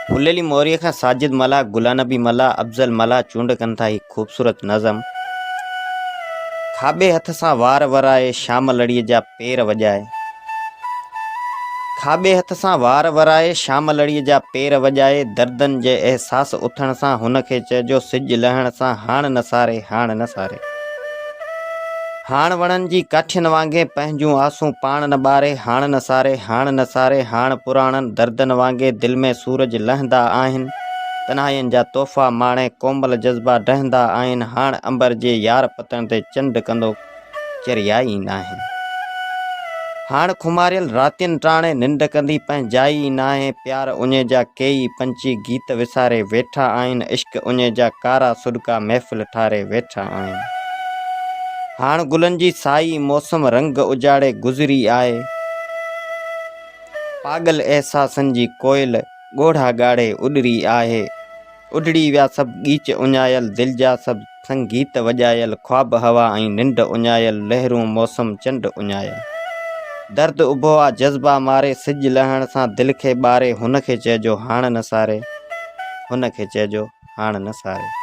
फुलेली मोरीअ खां साजिद मला, गुलानबी मला, अफ़ज़ल मला चूंड कनि था ही ख़ूबसूरत नज़म। खाॿे हथ सां वार वराए शाम लड़ीअ जा पेर वॼाए। खाॿे हथ सां वार वराए शाम लड़ीअ जा पेर वॼाए। दर्दनि जे अहसास उथण सां हुन खे चइजो सिॼ लहण सां हाण न सारे, हाण न सारे। हाण वणनि जी काठियुनि वांगुरु पंहिंजूं आसूं पाण न ॿारे, हाण न सारे, हाण न सारे। हाण पुराणनि दर्दनि वांगुरु दिलि में सूरज लहंदा आहिनि, तन्हाईअनि जा तोहफ़ा माणे कोमल जज़्बा डहंदा आहिनि। हाण अंबर जे यार पतन ते चंड कंदो चरियाई नाहे। हाण खुमारियल रातियुनि टाणे निंड कंदी पंहिंजाई नाहे। प्यार उञे जा केई पंछी गीत विसारे वेठा आहिनि, इश्क उञे जा कारा सुॾका महफ़िल ठारे वेठा आहिनि। हाण गुलनि जी साई मौसम रंग उजाड़े गुज़री आहे। पागल एहसासनि जी कोयल ॻोढ़ा ॻाड़े उॾरी आहे। उॾड़ी विया सभु गीच उञायल, दिलि जा सभु संगीत वॼायल। ख्वाब हवा ऐं निंड उञायल, लहरूं मौसम चंड उञायल। दर्द उभो आहे जज़्बा मारे, सिॼ लहण सां दिलि खे ॿारे। हुन खे चइजो हाण न सारे, हुन खे चइजो हाण न सारे।